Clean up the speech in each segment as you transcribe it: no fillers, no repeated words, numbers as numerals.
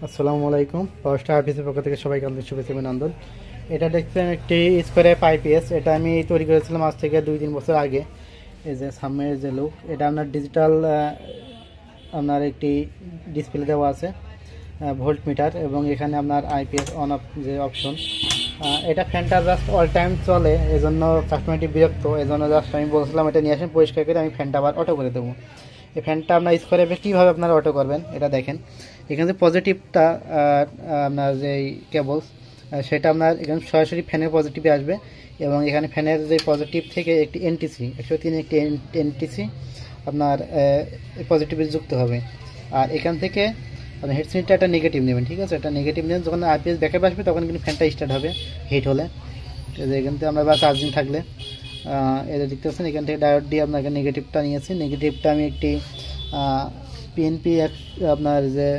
আসসালামু আলাইকুম। পাওয়ার স্টার আর্টিসের পক্ষ থেকে সবাইকে আমাদের শুভেচ্ছা অভিনন্দন। এটা দেখছেন একটি স্কোয়ার পাইপিএস। এটা আমি তৈরি করেছিলাম আজ থেকে 2-3 বছর আগে। এই যে সামনের যে লুক, এটা আপনার ডিজিটাল আপনার একটি ডিসপ্লে দেওয়া আছে, ভোল্ট মিটার, এবং এখানে আপনার আইপিএস অন অফ যে অপশন। এটা ফ্যানটা জাস্ট অল টাইম চলে, এজন্য কাস্টমারটি বিরক্ত। এজন্য জাস্ট আমি বলছিলাম এটা নিয়ে আসেন, পরিষ্কার করে আমি ফ্যানটা আবার অটো করে দেবো। এই ফ্যানটা আপনার স্কোয়ার কীভাবে আপনারা অটো করবেন এটা দেখেন। এখানে যে পজিটিভটা আপনার যেই কেবলস, সেটা আপনার এখানে সরাসরি ফ্যানের পজিটিভে আসবে, এবং এখানে ফ্যানের যে পজিটিভ থেকে একটি এনটিসি 103 একটি এনটিসি আপনার পজিটিভে যুক্ত হবে। আর এখান থেকে আপনি হেডসেটটা একটা নেগেটিভ নেবেন, ঠিক আছে? একটা নেগেটিভ নেবেন, যখন আইপিএস ব্যাকআপ আসবে তখন কিন্তু ফ্যানটা স্টার্ট হবে হিট হলে। এখান থেকে আমরা বা চার্জিং থাকলে এটা দেখতে পাচ্ছেন, এখান থেকে ডায়োড দিয়ে আপনাকে নেগেটিভটা নিয়েছি। নেগেটিভটা আমি একটি পিএনপি আপনার যে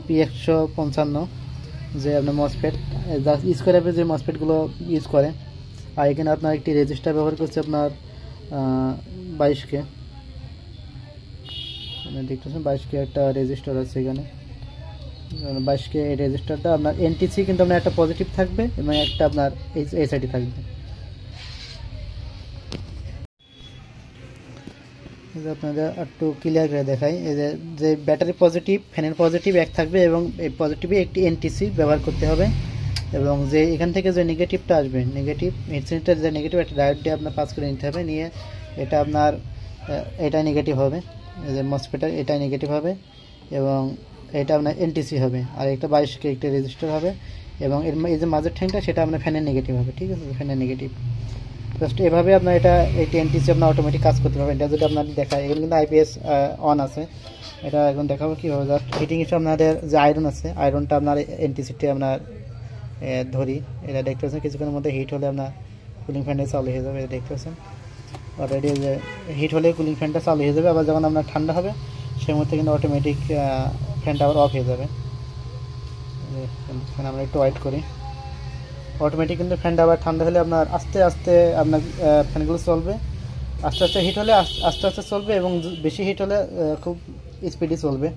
P155 যে আপনার মসফেট স্কোয়ার যে মসফেটগুলো ইউজ করে। আর এখানে আপনার একটি রেজিস্টার ব্যবহার করছে আপনার 22K, দেখতেছেন 22K একটা রেজিস্টার আছে এখানে। 22K এই রেজিস্টারটা আপনার এনটিসি, কিন্তু আপনার একটা পজিটিভ থাকবে এবং একটা আপনার এই সাইডে থাকবে। আপনাদের একটু ক্লিয়ার করে দেখাই। এই যে ব্যাটারি পজিটিভ, ফ্যানের পজিটিভ এক থাকবে, এবং এই পজিটিভে একটি এনটিসি ব্যবহার করতে হবে। এবং যে এখান থেকে যে নেগেটিভটা আসবে, নেগেটিভ হেডসেটের যে নেগেটিভ, একটা ডায়োড দিয়ে আপনার পাস করে নিতে হবে। নিয়ে এটা আপনার এটাই নেগেটিভ হবে, এই যে মসফেটের এটাই নেগেটিভ হবে, এবং এটা আপনার এনটিসি হবে। আর একটা 22K একটা রেজিস্টার হবে, এবং এই যে মাঝের ঠ্যাংটা সেটা আপনার ফ্যানের নেগেটিভ হবে, ঠিক আছে? ফ্যানের নেগেটিভ জাস্ট এভাবে আপনার এটা এই এনটিসি আপনার অটোমেটিক কাজ করতে পারবেন। এটা যদি আপনার দেখায়, এখানে কিন্তু আইপিএস অন আছে। এটা এখন দেখাবো কীভাবে। জাস্ট হিটিং হিসেবে আপনাদের যে আয়রন আছে, আয়রনটা আপনার এনটিসিটি আপনার ধরি, এটা দেখতে পাচ্ছেন কিছুক্ষণের মধ্যে হিট হলে আপনার কুলিং ফ্যানটা চালু হয়ে যাবে। এটা দেখতে পাচ্ছেন অলরেডি যে হিট হলে কুলিং ফ্যানটা চালু হয়ে যাবে। আবার যখন আপনার ঠান্ডা হবে সেই মুহূর্তে কিন্তু অটোমেটিক ফ্যানটা আবার অফ হয়ে যাবে। আমরা একটু ওয়েট করি। অটোমেটিক কিন্তু ফ্যানটা আবার ঠান্ডা হলে আপনার আস্তে আস্তে আপনার ফ্যানগুলো চলবে। আস্তে আস্তে হিট হলে আস্তে আস্তে চলবে, এবং বেশি হিট হলে খুব স্পিডি চলবে।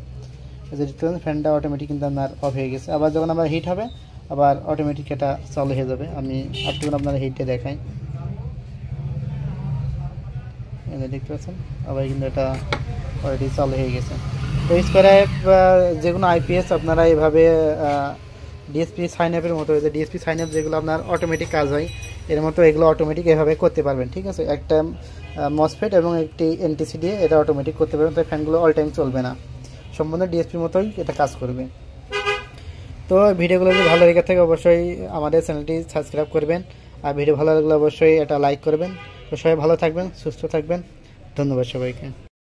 ফ্যানটা অটোমেটিক কিন্তু আপনার অফ হয়ে গেছে। আবার যখন আবার হিট হবে আবার অটোমেটিক এটা চালু হয়ে যাবে। আমি একটু আপনার হিটে দেখাই, দেখতে পাচ্ছেন আবার কিন্তু এটা অলরেডি চালু হয়ে গেছে। তো স্কোয়ার যে কোনো আইপিএস আপনারা এভাবে ডিএসপি সাইন আপের মতো, যে ডিএসপি সাইন আপ যেগুলো আপনার অটোমেটিক কাজ হয়, এর মতো এগুলো অটোমেটিক এভাবে করতে পারবেন, ঠিক আছে? একটা মসফেট এবং একটি এনটিসি দিয়ে এটা অটোমেটিক করতে পারবেন। তাই ফ্যানগুলো অল টাইম চলবে না, সম্পূর্ণ ডিএসপির মতোই এটা কাজ করবে। তো ভিডিওগুলো যদি ভালো লেগে থাকে অবশ্যই আমাদের চ্যানেলটি সাবস্ক্রাইব করবেন, আর ভিডিও ভালো লাগলে অবশ্যই এটা লাইক করবেন। তো সবাই ভালো থাকবেন, সুস্থ থাকবেন। ধন্যবাদ সবাইকে।